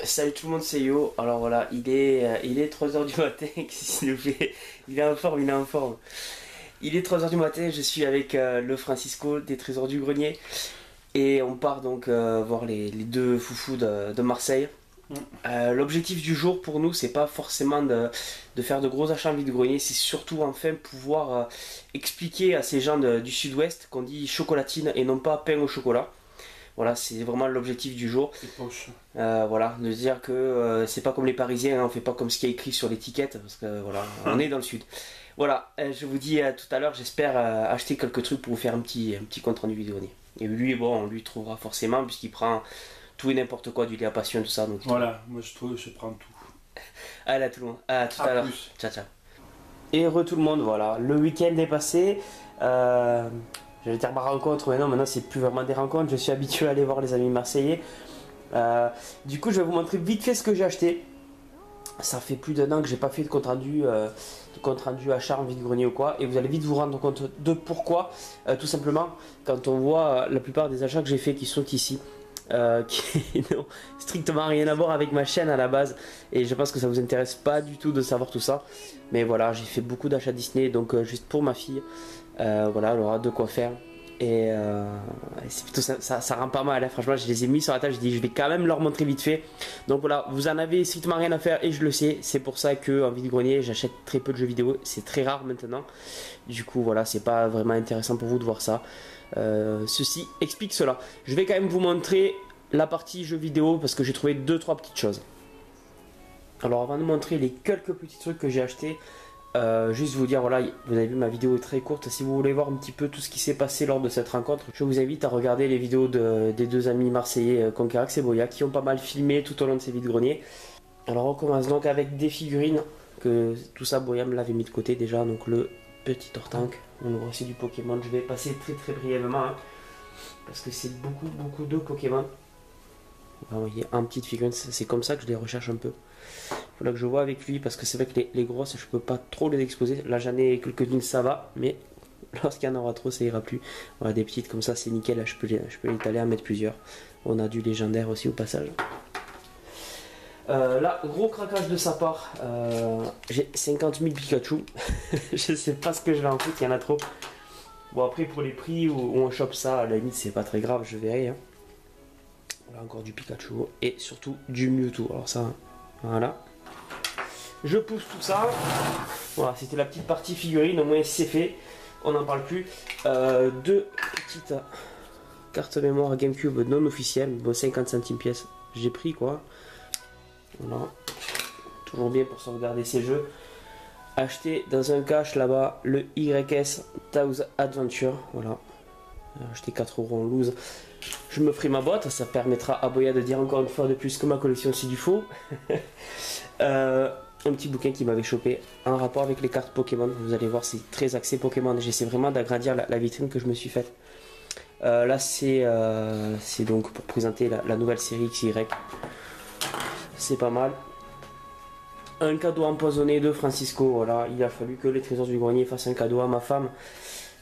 Salut tout le monde, c'est Yo. Alors voilà, il est 3 heures du matin. Qu'est-ce qu'il nous fait? Il est en forme, il est en forme. Il est 3 heures du matin, je suis avec le Francisco des Trésors du Grenier. Et on part donc voir les deux foufous de Marseille. L'objectif du jour pour nous, c'est pas forcément de faire de gros achats en vide-grenier, c'est surtout enfin pouvoir expliquer à ces gens du sud-ouest qu'on dit chocolatine et non pas pain au chocolat. Voilà, c'est vraiment l'objectif du jour. C'est poche. Voilà, de se dire que c'est pas comme les Parisiens, hein, on fait pas comme ce qui est écrit sur l'étiquette, parce que voilà, on est dans le sud. Voilà, je vous dis à tout à l'heure, j'espère acheter quelques trucs pour vous faire un petit compte rendu vidéo. Et lui, bon, on lui trouvera forcément, puisqu'il prend tout et n'importe quoi, du lait à passion, tout ça. Donc, Voilà, moi je trouve que je prends tout. allez à tout le monde, à tout à l'heure. Plus. Ciao, ciao. Et tout le monde, voilà, le week-end est passé. J'allais dire ma rencontre, mais non, maintenant c'est plus vraiment des rencontres, je suis habitué à aller voir les amis marseillais. Du coup, je vais vous montrer vite fait ce que j'ai acheté. Ça fait plus d'1 an que j'ai pas fait de compte rendu achat en vide-grenier ou quoi, et vous allez vite vous rendre compte de pourquoi. Tout simplement, quand on voit la plupart des achats que j'ai fait qui sont ici, qui n'ont strictement rien à voir avec ma chaîne à la base, et je pense que ça vous intéresse pas du tout de savoir tout ça. Mais voilà, j'ai fait beaucoup d'achats Disney, donc juste pour ma fille. Voilà, elle aura de quoi faire. Et c'est plutôt ça rend pas mal, hein. Franchement, je les ai mis sur la table, j'ai dit je vais quand même leur montrer vite fait. Donc voilà, vous en avez strictement rien à faire et je le sais. C'est pour ça qu'en vide-grenier j'achète très peu de jeux vidéo, c'est très rare maintenant. Du coup voilà, c'est pas vraiment intéressant pour vous de voir ça. Ceci explique cela. Je vais quand même vous montrer la partie jeux vidéo parce que j'ai trouvé 2-3 petites choses. Alors avant de montrer les quelques petits trucs que j'ai achetés, juste vous dire, voilà, vous avez vu, ma vidéo est très courte. Si vous voulez voir un petit peu tout ce qui s'est passé lors de cette rencontre, je vous invite à regarder les vidéos des deux amis marseillais, Conquerax et Boya, qui ont pas mal filmé tout au long de ces vides-greniers. Alors on commence donc avec des figurines, que tout ça Boya me l'avait mis de côté déjà. Donc le petit Tortank, on voit aussi du Pokémon. Je vais passer très très brièvement, hein, parce que c'est beaucoup de Pokémon. Vous voyez, un petit figurine, c'est comme ça que je les recherche un peu. Il faudra que je vois avec lui parce que c'est vrai que les grosses, je peux pas trop les exposer. Là j'en ai quelques-unes, ça va, mais lorsqu'il y en aura trop, ça ira plus. Voilà, des petites comme ça, c'est nickel. Là, je peux l'étaler à mettre plusieurs. On a du légendaire aussi au passage. Là, gros craquage de sa part. J'ai 50 000 Pikachu. Je sais pas ce que je vais en foutre, il y en a trop. Bon, après, pour les prix où on chope ça, à la limite, c'est pas très grave, je verrai, hein. Voilà, encore du Pikachu et surtout du Mewtwo. Alors, ça, voilà. Je pousse tout ça. Voilà, c'était la petite partie figurine, au moins c'est fait. On n'en parle plus. Deux petites cartes mémoire GameCube non officielles. Bon, 50 centimes pièce. J'ai pris quoi. Voilà. Toujours bien pour sauvegarder ces jeux. Acheté dans un cache là-bas le YS Taos Adventure. Voilà. Acheté 4 € en loose. Je me ferai ma boîte. Ça permettra à Boya de dire encore une fois de plus que ma collection c'est du faux. Un petit bouquin qui m'avait chopé en rapport avec les cartes Pokémon. Vous allez voir, c'est très axé Pokémon. J'essaie vraiment d'agrandir la vitrine que je me suis faite. Là, c'est donc pour présenter la nouvelle série XY. C'est pas mal. Un cadeau empoisonné de Francisco. Voilà, il a fallu que les Trésors du Grenier fassent un cadeau à ma femme.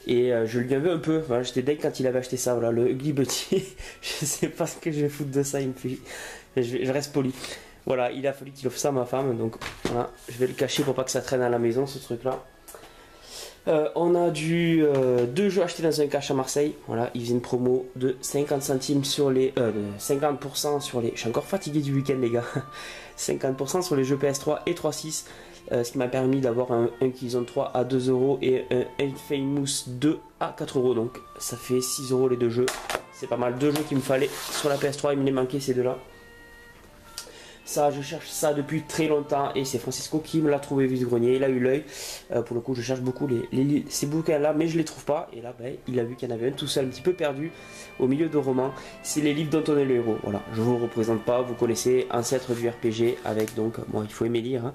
Et je lui avais un peu. Voilà, j'étais deg quand il avait acheté ça. Voilà, le Ugly Buddy. Je sais pas ce que je vais foutre de ça. Il me fait. Je reste poli. Voilà, il a fallu qu'il offre ça à ma femme, donc voilà, je vais le cacher pour pas que ça traîne à la maison, ce truc-là. On a deux jeux achetés dans un cache à Marseille. Voilà, ils faisaient une promo de 50 centimes sur les... de 50% sur les... Je suis encore fatigué du week-end, les gars. 50% sur les jeux PS3 et 3.6. Ce qui m'a permis d'avoir un Killzone 3 à 2 € et un Infamous 2 à 4 €. Donc ça fait 6 € les deux jeux. C'est pas mal. Deux jeux qu'il me fallait sur la PS3, il me les manquait ces deux-là. Ça, je cherche ça depuis très longtemps et c'est Francisco qui me l'a trouvé vide-grenier. Il a eu l'œil. Pour le coup, je cherche beaucoup ces bouquins-là, mais je les trouve pas. Et là, ben, il a vu qu'il y en avait un tout seul, un petit peu perdu, au milieu de romans. C'est les livres d'Antoine le héros. Voilà, je vous représente pas. Vous connaissez, ancêtre du RPG, avec donc, bon, il faut aimer lire, hein,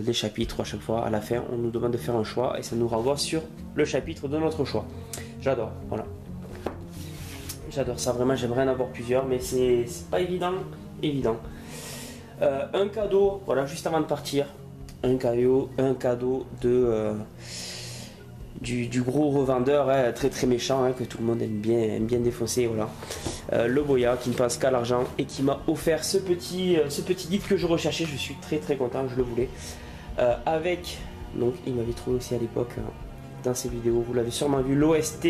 des chapitres à chaque fois. À la fin, on nous demande de faire un choix et ça nous renvoie sur le chapitre de notre choix. J'adore, voilà. J'adore ça, vraiment, j'aimerais en avoir plusieurs, mais c'est pas évident. Un cadeau, voilà, juste avant de partir, un cadeau du gros revendeur, hein, très très méchant, hein, que tout le monde aime bien défoncer, voilà. Le Boya qui ne pense qu'à l'argent et qui m'a offert ce petit guide que je recherchais. Je suis très très content, je le voulais. Avec, donc il m'avait trouvé aussi à l'époque dans ses vidéos, vous l'avez sûrement vu, l'OST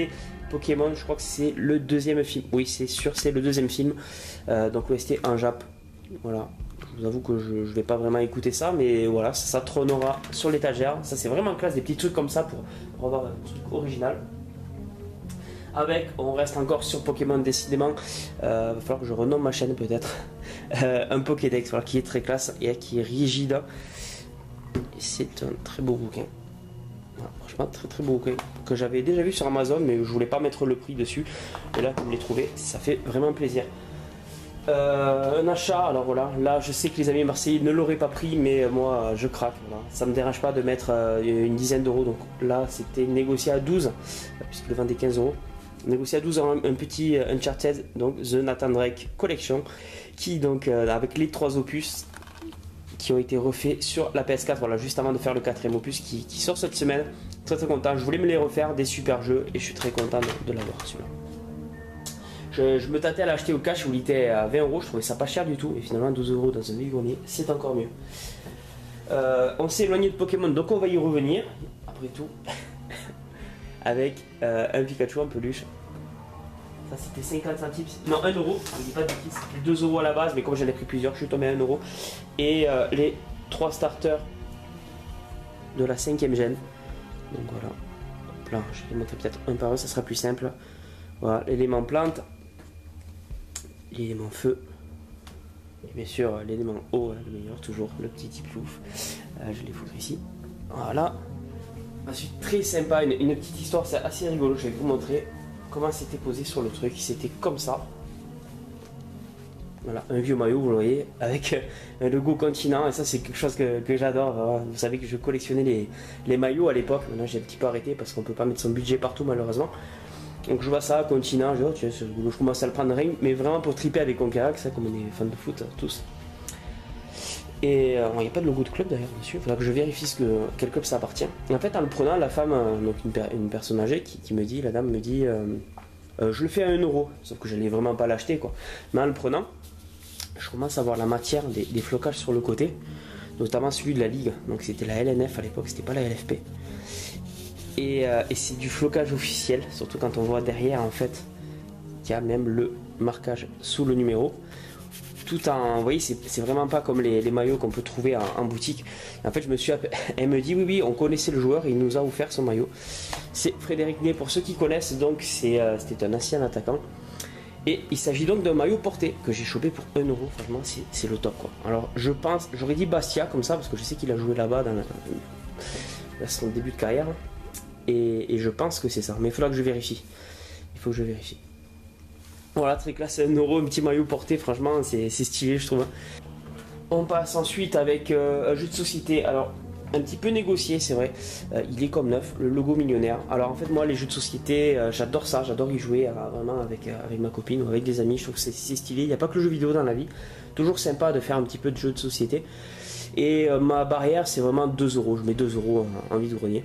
Pokémon, je crois que c'est le deuxième film, oui c'est sûr, c'est le deuxième film, donc l'OST en Jap, voilà. Je vous avoue que je vais pas vraiment écouter ça, mais voilà, ça trônera sur l'étagère. Ça c'est vraiment classe, des petits trucs comme ça pour avoir un truc original. Avec, on reste encore sur Pokémon décidément, va falloir que je renomme ma chaîne peut-être. Un Pokédex, voilà, qui est très classe et qui est rigide. C'est un très beau bouquin. Voilà, franchement très très beau bouquin que j'avais déjà vu sur Amazon, mais je voulais pas mettre le prix dessus. Et là, comme je l'ai trouvé, ça fait vraiment plaisir. Un achat, alors voilà, là je sais que les amis marseillais ne l'auraient pas pris, mais moi je craque, voilà. Ça me dérange pas de mettre une dizaine d'euros, donc là c'était négocié à 12, puisque le vendait 15 euros. Négocié à 12 un petit Uncharted, donc The Nathan Drake Collection, qui donc avec les 3 opus qui ont été refaits sur la PS4, voilà, juste avant de faire le 4ème opus qui sort cette semaine. Très très content, je voulais me les refaire, des super jeux, et je suis très content de l'avoir celui-là. Je me tâtais à l'acheter au cash où il était à 20 euros, je trouvais ça pas cher du tout, et finalement 12 euros dans un vide-grenier, c'est encore mieux. On s'est éloigné de Pokémon, donc on va y revenir, après tout, avec un Pikachu en peluche. Ça c'était 50 centimes, non 1 euro, je dis pas de bêtises, c'était 2 euros à la base, mais comme j'en ai pris plusieurs, je suis tombé à 1 euro. Et les 3 starters de la 5ème gêne. Donc voilà, hop là, je vais les montrer peut-être un par un, ça sera plus simple. Voilà, l'élément plante, l'élément feu, et bien sûr l'élément eau, le meilleur toujours, le petit type plouf. Je les foutre ici. Voilà. Ensuite très sympa, une petite histoire, c'est assez rigolo, je vais vous montrer comment c'était posé sur le truc. C'était comme ça. Voilà, un vieux maillot, vous le voyez, avec un logo continent, et ça c'est quelque chose que j'adore. Voilà. Vous savez que je collectionnais les maillots à l'époque, maintenant j'ai un petit peu arrêté parce qu'on peut pas mettre son budget partout malheureusement. Donc je vois ça, continent, je dis oh tiens, je commence à le prendre rien, mais vraiment pour triper avec Conquerac, ça comme on est fans de foot tous. Et il n'y a pas de logo de club d'ailleurs dessus, il faudra que je vérifie quel club ça appartient. Et en fait en le prenant, la femme, donc une personne âgée qui me dit, la dame me dit je le fais à 1 euro, sauf que j'allais vraiment pas l'acheter quoi. Mais en le prenant, je commence à voir la matière des flocages sur le côté, notamment celui de la Ligue, donc c'était la LNF à l'époque, c'était pas la LFP. Et c'est du flocage officiel, surtout quand on voit derrière en fait qu'il y a même le marquage sous le numéro. Tout en, vous voyez, c'est vraiment pas comme les maillots qu'on peut trouver en boutique. En fait, elle me dit oui, on connaissait le joueur, il nous a offert son maillot. C'est Frédéric Ney, pour ceux qui connaissent, donc c'était un ancien attaquant. Et il s'agit donc d'un maillot porté que j'ai chopé pour 1 euro. Franchement, c'est le top quoi. Alors, je pense, j'aurais dit Bastia comme ça parce que je sais qu'il a joué là-bas dans son début de carrière. Et je pense que c'est ça, mais il faudra que je vérifie. Il faut que je vérifie. Voilà, très classe, 1 euro, un petit maillot porté, franchement, c'est stylé, je trouve. On passe ensuite avec un jeu de société. Alors, un petit peu négocié, c'est vrai. Il est comme neuf, le logo millionnaire. Alors, en fait, moi, les jeux de société, j'adore ça, j'adore y jouer vraiment avec ma copine ou avec des amis. Je trouve que c'est stylé. Il n'y a pas que le jeu vidéo dans la vie. Toujours sympa de faire un petit peu de jeu de société. Et ma barrière, c'est vraiment 2 euros. Je mets 2 euros en vide-grenier.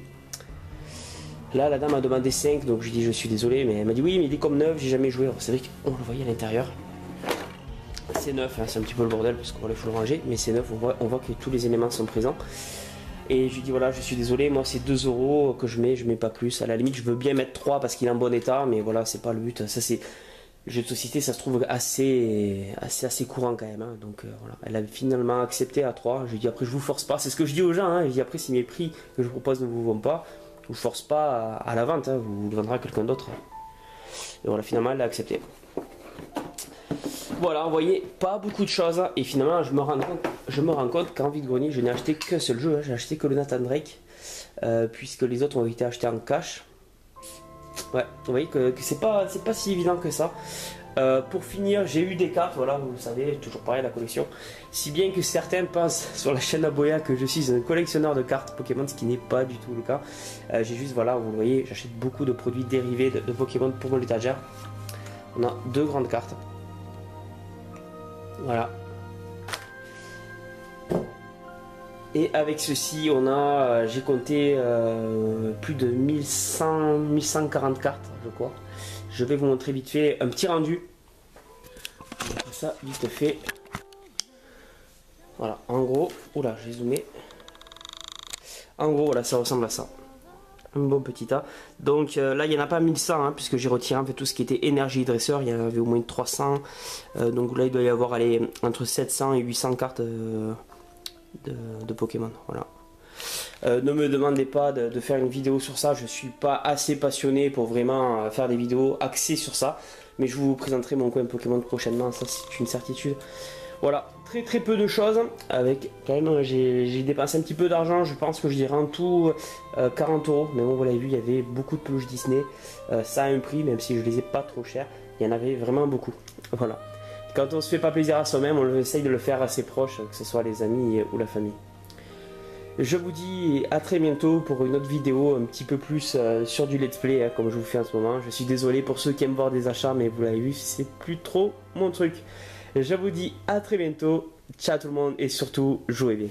Là, la dame m'a demandé 5, donc je lui dis je suis désolé, mais elle m'a dit oui, mais il est comme neuf, j'ai jamais joué. C'est vrai qu'on le voyait à l'intérieur. C'est neuf, hein, c'est un petit peu le bordel parce qu'il faut le ranger, mais c'est neuf, on voit que tous les éléments sont présents. Et je lui dis voilà, je suis désolé, moi c'est 2 euros que je mets pas plus. À la limite, je veux bien mettre 3 parce qu'il est en bon état, mais voilà, c'est pas le but. Ça, c'est. Le jeu de société, ça se trouve assez courant quand même. Hein. Donc voilà, elle a finalement accepté à 3. Je lui dis après, je vous force pas, c'est ce que je dis aux gens. Hein. Je dis après, si mes prix que je propose ne vous vont pas. Je vous force pas à la vente, hein, vous le vendrez à quelqu'un d'autre. Et voilà, finalement, elle a accepté. Voilà, vous voyez, pas beaucoup de choses. Et finalement, je me rends compte qu'en vide-grenier, je n'ai acheté qu'un seul jeu. Hein, j'ai acheté que le Nathan Drake, puisque les autres ont été achetés en cash. Ouais, vous voyez que c'est pas si évident que ça. Pour finir, j'ai eu des cartes, voilà, vous savez, toujours pareil la collection. Si bien que certains pensent sur la chaîne Aboya que je suis un collectionneur de cartes Pokémon, ce qui n'est pas du tout le cas. J'ai juste, voilà, vous le voyez, j'achète beaucoup de produits dérivés de Pokémon pour mon étagère. On a 2 grandes cartes. Voilà. Et avec ceci, on a, j'ai compté plus de 1140 cartes, je crois. Je vais vous montrer vite fait un petit rendu. Ça, vite fait. Voilà, en gros, oula, j'ai zoomé. En gros, voilà, ça ressemble à ça. Un bon petit tas. Donc là, il n'y en a pas 1100, hein, puisque j'ai retiré en fait tout ce qui était énergie dresseur. Il y en avait au moins 300. Donc là, il doit y avoir allez, entre 700 et 800 cartes de Pokémon. Voilà. Ne me demandez pas de faire une vidéo sur ça. Je suis pas assez passionné pour vraiment faire des vidéos axées sur ça. Mais je vous présenterai mon coin Pokémon prochainement. Ça, c'est une certitude. Voilà, très peu de choses, avec quand même j'ai dépensé un petit peu d'argent, je pense que je dirais en tout 40 €, mais bon vous l'avez vu, il y avait beaucoup de peluches Disney, ça a un prix même si je les ai pas trop chers, il y en avait vraiment beaucoup, voilà. Quand on se fait pas plaisir à soi-même, on essaye de le faire à ses proches, que ce soit les amis ou la famille. Je vous dis à très bientôt pour une autre vidéo un petit peu plus sur du let's play, hein, comme je vous fais en ce moment. Je suis désolé pour ceux qui aiment voir des achats, mais vous l'avez vu, c'est plus trop mon truc. Je vous dis à très bientôt, ciao tout le monde et surtout jouez bien.